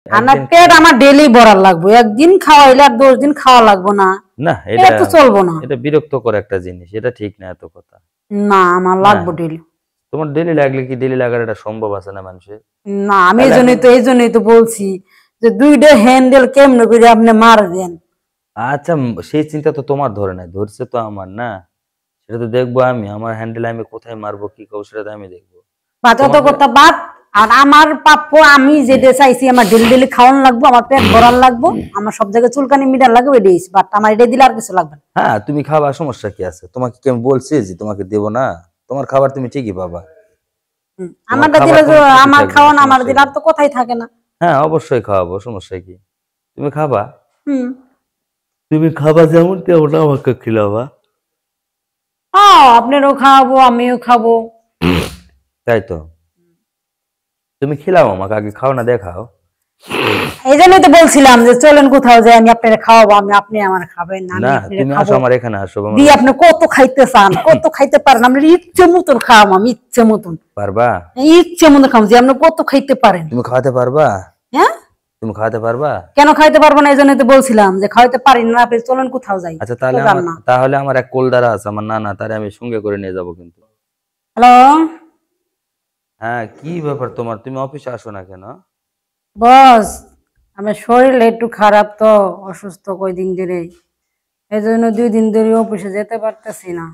আমার পেট আমার ডেইলি ভরা লাগবে, একদিন খাওয়াইলে আর 10 দিন খাওয়া লাগবে না, না এটা তো চলবো না। এটা বিরক্তকর একটা জিনিস, এটা ঠিক না এত কথা। না আমার লাগবে ডেইলি। তোমার ডেইলি লাগলে কি ডেইলি লাগার এটা সম্ভব আছে না মানুষের? না আমি এই জন্যই তো বলছি যে দুইটা হ্যান্ডেল কেমনে করে আপনি মার দেন। আচ্ছা সেই চিন্তা তো তোমার ধরে নাই, ধরছে তো আমার না, সেটা তো দেখবো আমি। আমার হ্যান্ডেল আমি কোথায় মারবো কি করবো সেটা তো আমি দেখবো। বাচ্চা কথা বাদ। আর আমার প্রাপ্য আমি যেটা চাইছি আমার ডেলি ডেলি খাওয়ান লাগবো, আমার পেট ভরার লাগবো, আমার সব জায়গায় চুলকানি মিটার লাগবে, এটাই বাট আমার এটা দিলে আর কিছু লাগবে না। হ্যাঁ তুমি খাবা, সমস্যা কি আছে? তোমাকে কি আমি বলছি যে তোমাকে দেবো না? তোমার খাবার তুমি ঠিকই পাবা। আমারটা দিলে আমার খাওয়ান আমার দিলে আর তো কথাই থাকে না। হ্যাঁ অবশ্যই খাওয়াবো, সমস্যা কি? তুমি খাবা, হুম তুমি খাবা যেমন তেমন আমাকে খিলাবা। আপনারও খাওয়াবো আমিও খাবো। তাই তো, তুমি খিলাও আমাকে, আগে খাও না দেখাও। এই জন্যই তো বলছিলাম যে চলেন কোথাও যাই, আমি আপনার খাওয়াবো, আপনি আমার খাবেন, আমি না আপনার তুমি আসো খাবো। আমার এখানে, আসো দিয়ে আপনি কত খাইতে চান, কত খাইতে পারেন, আমরা ইচ্ছে মতন খাওয়াবো, আমি ইচ্ছে মতন পারবা? ইচ্ছে মতন খাবো যে আপনি কত খাইতে পারেন। তুমি খাওয়াতে পারবা? হ্যাঁ তুমি খাওয়াতে পারবা? কেন খাইতে পারবো না? এই জন্য তো বলছিলাম যে খাওয়াইতে পারি না, আপনি চলেন কোথাও যাই। আচ্ছা তাহলে আমার এক কোলদারা আছে, আমার নানা, তারে আমি সঙ্গে করে নিয়ে যাবো কিন্তু। হ্যালো হ্যাঁ কি ব্যাপার তোমার, তুমি অফিসে আসো না কেন? বস, আমার শরীর একটু খারাপ তো, অসুস্থ কয়দিন ধরে, এই জন্য 2 দিন ধরে অফিসে যেতে পারতেছি না।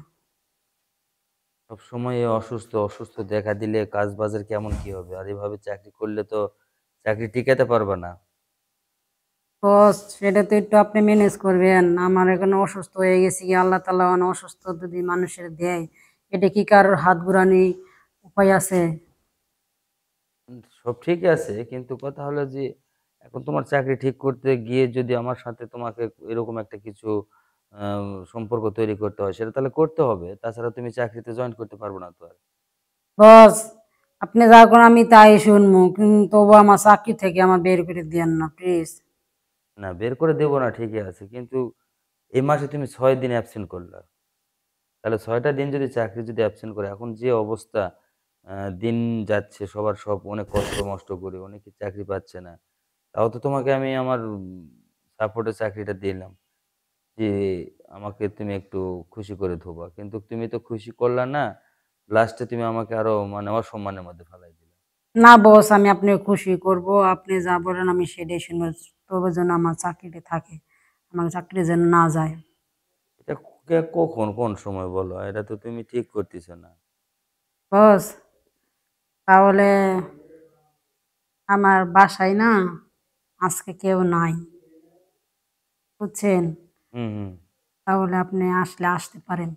সব সময় অসুস্থ অসুস্থ দেখা দিলে কাজ বাজের কেমন কি হবে? আর এভাবে চাকরি করলে তো চাকরি টিকাতে পারবে না। বস সেটা তো একটু আপনি ম্যানেজ করবেন, আমার এখানে অসুস্থ হয়ে গেছি, আল্লাহ তাআলা অসুস্থ যদি মানুষের দেয়, এটা কি কারোর হাত ঘুরানি উপায় আছে? সব ঠিক আছে, কিন্তু কথা হলো যে এখন তোমার চাকরি ঠিক করতে গিয়ে যদি আমার সাথে তোমাকে এরকম একটা কিছু সম্পর্ক তৈরি করতে হয়, সেটা তাহলে করতে হবে। তাছাড়া তুমি চাকরিতে জয়েন করতে পারবো না তো আর। বস আপনি যা করেন আমি তাই শুনবো, কিন্তু তবু আমার চাকরি থেকে আমার বের করে দিয়েন না প্লিজ। না বের করে দেবো না ঠিকই আছে, কিন্তু এই মাসে তুমি 6 দিন অ্যাবসেন্ট করলা, তাহলে 6টা দিন যদি চাকরি যদি অ্যাবসেন্ট করে, এখন যে অবস্থা দিন যাচ্ছে, সবার সব অনেক কষ্ট মষ্ট করে অনেকে চাকরি পাচ্ছে না, তাও তো তোমাকে আমি আমার সাপোর্টের চাকরিটা দিলাম যে আমাকে তুমি একটু খুশি করে ধোবা, কিন্তু তুমি তো খুশি করলা না। লাস্টে তুমি আমাকে আরো মানে অসম্মানের মধ্যে ফেলাই দিলে। না বস, আমি আপনি খুশি করব, আপনি যা বলেন আমি সেটাই শুনবো, তবে যেন আমার চাকরিটা থাকে, আমার চাকরি যেন না যায়। এটা কখন কোন সময় বলো? এটা তো তুমি ঠিক করতেছো না। বস তাহলে আমার বাসায় না আজকে কেউ নাই, বুঝছেন? হুম হুম। তাহলে আপনি আসলে আসতে পারেন।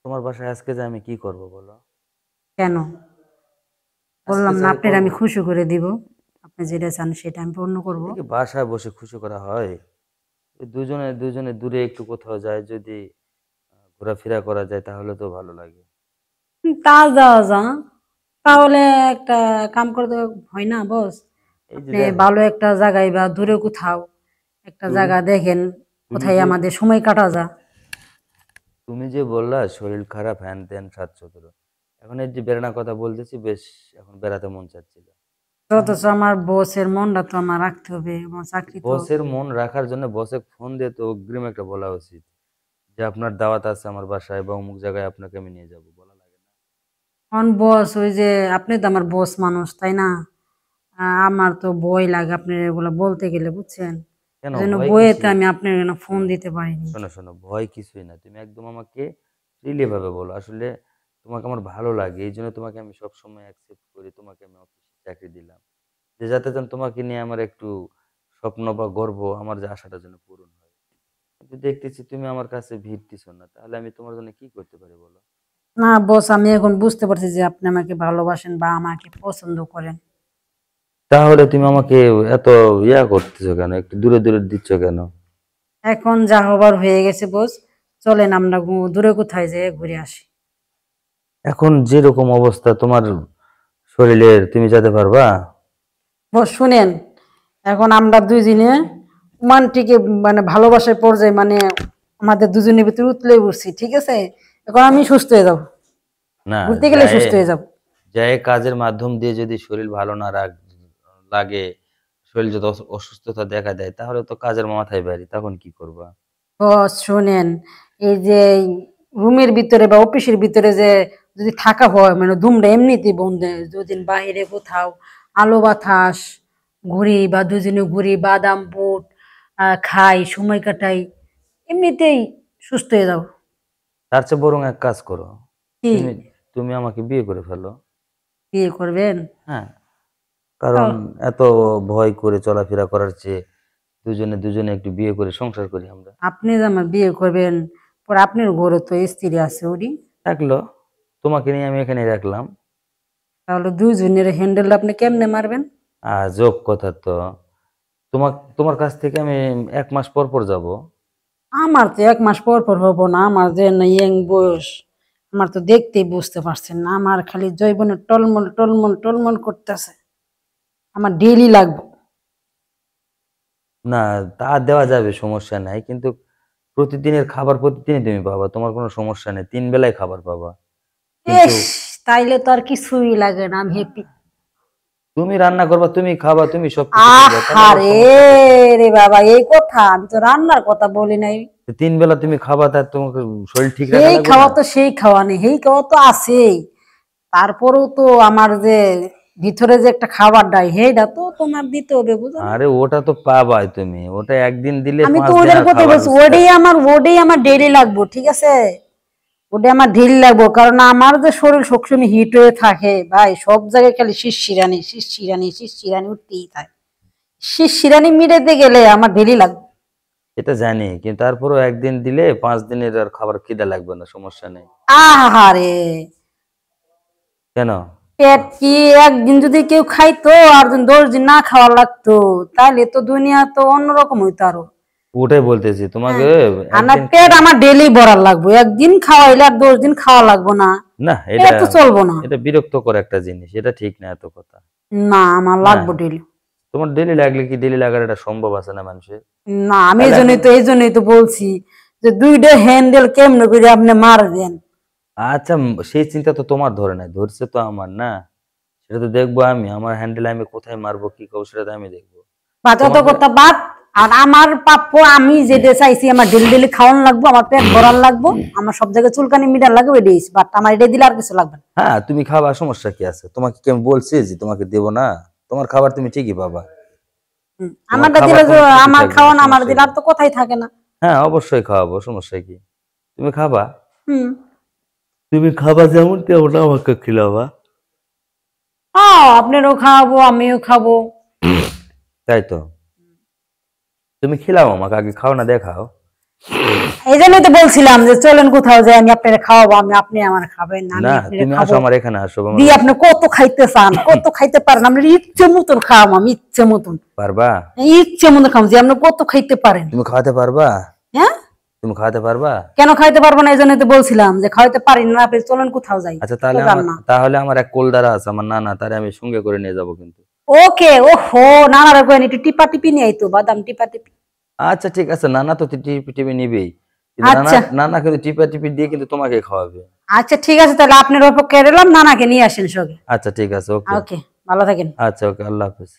তোমার বাসায় আজকে যে আমি কি করব বলো? কেন? আজকে বললাম না যাই আপনার করব, আমি খুশি করে দিব, আপনি যেটা চান সেটা আমি পূর্ণ করব। এটা কি বাসায় বসে খুশি করা হয়? এই দুজনে দুজনে দূরে একটু কোথাও যায়, যদি ঘোরাফেরা করা যায় তাহলে তো ভালো লাগে। তা যাওয়া যা, তাহলে একটা কাম করতে হয় না বস? এই যে আপনি দেখো, ভালো একটা জায়গায় বা দূরে কোথাও একটা তুমি জায়গা দেখেন, তুমি কোথায় যে আমাদের সময় কাটা যা। তুমি যে বললা শরীর খারাপ হ্যান ত্যান 7-17, এখন এই যে বেড়ানোর কথা বলতেছি, বেশ এখন বেড়াতে মন চাচ্ছিল। অথচ আমার বসের মনটা তো আমার রাখতে হবে, আমার চাকরি তো। বসের মন রাখার জন্য বসে ফোন দিয়ে তো অগ্রিম একটা বলা উচিত যে আপনার দাওয়াত আছে আমার বাসায় বা অমুক জায়গায় আপনাকে আমি নিয়ে যাবো, বলা লাগে না? অন বস ওই যে আপনি তো আমার বস মানুষ তাই না? আমার তো ভয় লাগে আপনার এগুলো বলতে গেলে, বুঝছেন? কেন এই জন্য ভয় বইয়েতে কিসে? আমি আপনার ফোন শোনো দিতে পারিনি। শোনো শোনো, ভয় কিছুই না, তুমি একদম আমাকে ফ্রিলি ভাবে বলো। আসলে তোমাকে আমার ভালো লাগে, এই জন্য তোমাকে আমি সবসময় অ্যাকসেপ্ট করি, তোমাকে আমি অফিসে চাকরি দিলাম, যে যাতে যেন তোমাকে নিয়ে আমার একটু স্বপ্ন বা গর্ব, আমার যে আশাটা যেন পূরণ হয়। কিন্তু দেখতেছি তুমি আমার কাছে ভিড়তেছো না, তাহলে আমি তোমার জন্য কি করতে পারি বলো? না বস, আমি এখন বুঝতে পারছি যে আপনি আমাকে ভালোবাসেন বা আমাকে পছন্দ করেন। তাহলে তুমি আমাকে এত ইয়া করতেছো কেন, একটু দূরে দূরে দিচ্ছ কেন? এখন যা হবার হয়ে গেছে বস, চলেন আমরা দূরে কোথায় যেয়ে ঘুরে আসি। এখন যেরকম অবস্থা তোমার শরীরের, তুমি যেতে পারবা? বস শুনেন, এখন আমরা দুইজনে রোমান্টিকে মানে ভালোবাসার পর্যায়ে, মানে আমাদের দুজনের ভিতরে উতলে উঠছি, ঠিক আছে? এখন আমি সুস্থ হয়ে যাব, না, ঘুরতে গেলে যায় সুস্থ হয়ে যাব। যায় কাজের মাধ্যম দিয়ে যদি শরীর ভালো না লাগে, শরীর যদি অসুস্থতা দেখা দেয়, তাহলে তো কাজের মাথায় বাড়ি, তখন কি করবা? বস শোনেন, এই যে রুমের ভিতরে বা অফিসের ভিতরে যে যদি থাকা হয় মানে ধুমটা এমনিতেই বন্ধ, দুদিন বাইরে কোথাও আলো বাতাস ঘুরি বা দুজনে ঘুরি, বাদাম বুট খাই, সময় কাটাই, এমনিতেই সুস্থ হয়ে যাও। তার চেয়ে বরং এক কাজ করো, কি? তুমি তুমি আমাকে বিয়ে করে ফেলো। বিয়ে করবেন? হ্যাঁ, ও, কারণ এত ভয় করে চলাফেরা করার চেয়ে দুজনে দুজনে একটু বিয়ে করে সংসার করি আমরা। আপনি যে আমার বিয়ে করবেন, পর আপনার ঘরে তো স্ত্রী আছে ওরি, থাকলো, তোমাকে নিয়ে আমি এখানে রাখলাম। তাহলে দুইজনের হ্যান্ডেল আপনি কেমনে মারবেন? আজব কথা তো। তোমার কাছ থেকে আমি 1 মাস পর পর যাব। আমার তো 1 মাস পর পর হবো না, আমার যে ইয়ং বয়স, আমার তো দেখতেই বুঝতে পারছেন না, আমার খালি জৈবনে টলমল টলমল টলমল করতেছে, আমার ডেইলি লাগবে। না, তা দেওয়া যাবে, সমস্যা নাই, কিন্তু প্রতিদিনের খাবার প্রতিদিনই তুমি পাবা, তোমার কোনো সমস্যা নেই, 3 বেলায় খাবার পাবা। কিন্তু ইস, তাইলে তো আর কিছুই লাগে না, আমি হ্যাপি। তুমি রান্না করবা, তুমি খাবা, তুমি সবকিছু করবা, তাহলে আবার আহারে সমস্যা কি? রে বাবা, এই কথা আমি তো রান্নার কথা বলি নাই। 3 বেলা তুমি খাবা, তার তোমাকে শরীর ঠিক রাখা সেই লাগবে খাওয়া না? তো সেই খাওয়া নেই, সেই খাওয়া তো আছেই, তারপরেও তো আমার যে ভিতরে যে একটা খাবার ডাই সেইটা তো তোমার দিতে হবে, বুঝো না? আরে ওটা তো পাবাই তুমি, ওটা একদিন দিলে আমি তো 5 দিন ওইটার আর কথা খাবার বলছি, রুচি থাকবে না। ওটাই আমার ডেইলি লাগবো, ঠিক আছে? ওটা আমার ডেইলি লাগবো, কারণ আমার যে শরীর সবসময় হিট হয়ে থাকে ভাই, সব জায়গায় খালি শিরশিরানি শিরশিরানি শিরশিরানি উঠতেই থাকে, শিরশিরানি মিটাতে গেলে আমার ডেইলি লাগবে। এটা জানি, কিন্তু তারপরেও একদিন দিলে 5 দিনের আর খাবার খিদা লাগবে না, সমস্যা নেই। আহারে, কেন? পেট কি একদিন যদি কেউ খাইতো আর যদি 10 দিন না খাওয়া লাগতো, তাহলে তো দুনিয়া তো অন্যরকম হইতো আরো। ওটাই বলতেছি হ্যাঁ, তোমাকে। আমার একদিন পেট আমার ডেইলি ভরার লাগবে, একদিন খাওয়াইলে আর 10 দিন খাওয়া লাগবো না, না, এটা এটা তো চলবো না। এটা বিরক্তকর একটা জিনিস, এটা ঠিক না এত কথা। না, আমার না, লাগবো ডেইলি। তোমার ডেলি লাগলে কি ডেলি লাগার এটা সম্ভব আছে না মানুষের? না, আমি তাহলে এখন এই জন্যই তো বলছি যে দুইটা হ্যান্ডেল কেমনে করে আপনি মারবেন। আচ্ছা, সেই চিন্তা তো তোমার ধরে নাই, ধরছে তো আমার না। সেটা তো দেখবো আমি, আমার হ্যান্ডেল আমি কোথায় মারবো কি করবো সেটা তো আমি দেখবো। বাচ্চা তো তোমাকে কথা বাদ, আর আমার প্রাপ্য আমি যেটা চাইছি, আমার ডেলি ডেলি খাওয়ান লাগবো, আমার পেট ভরার লাগবো, আমার সব জায়গায় চুলকানি মিটার লাগবে, এটাই বাট আমার এটা দিলে আর কিছু লাগবে না। হ্যাঁ, তুমি খাবা, সমস্যা কি আছে? তোমাকে কি আমি বলছি যে তোমাকে দেবো না? তোমার খাবার তুমি ঠিকই পাবা। তোমার আমারটা খাবার দিলে কোনো ত্রুটি আমার থাকবে না, খাওয়ান আমার সমস্যা দিলে কি? আর তো কথাই থাকে না। হ্যাঁ, অবশ্যই খাওয়াবো, সমস্যা কি? তুমি খাবা, হুম। তুমি খাবা যেমন তেমন আমাকে খিলাবা। হ্যাঁ, আপনারও খাওয়াবো, আমিও খাবো। তাই তো, তুমি খিলাও আমাকে, আগে খাও না, দেখাও। এই জন্যই তো বলছিলাম যে চলেন কোথাও যাই, আমি আপনার খাওয়াবো, আপনি আমার খাবেন, আমি না, আপনার তুমি আসো খাবো। আমার এখানে, আসো আমার। দিয়ে আপনি কত খাইতে চান, কত খাইতে পারেন, আপনার ইচ্ছে মতন খাওয়াম, আমি ইচ্ছে মতন, পারবা? ইচ্ছে মতন খাওয়াম, যে আপনি কত খাইতে পারেন। তুমি খাওয়াতে পারবা? হ্যাঁ, তুমি খাওয়াতে পারবা? কেন খাইতে পারবো না? এই জন্যই তো বলছিলাম যে খাওয়াইতে পারি না, আপনি চলেন কোথাও যাই। আচ্ছা, তো যান না। তাহলে আমার এক কোলদারা আছে, আমার নানা, তারে আমি সঙ্গে করে নিয়ে যাবো কিন্তু। ওকে, ওহো, নানারা কইন একটু টিপা টিপি নিয়ে আইতো, বাদাম টিপা টিপি। আচ্ছা ঠিক আছে, নানা তো টিপি টিপি নিবেই, কিন্তু নানা আচ্ছা, নানা কিন্তু টিপা টিপি দিয়ে কিন্তু তোমাকে খাওয়াবে। আচ্ছা ঠিক আছে, তাহলে আপনার অপেক্ষায় রইলাম, নানাকে নিয়ে আসেন সঙ্গে। আচ্ছা ঠিক আছে, ওকে। ওকে, ভালো থাকেন। আচ্ছা, ওকে, আল্লাহ হাফেজ।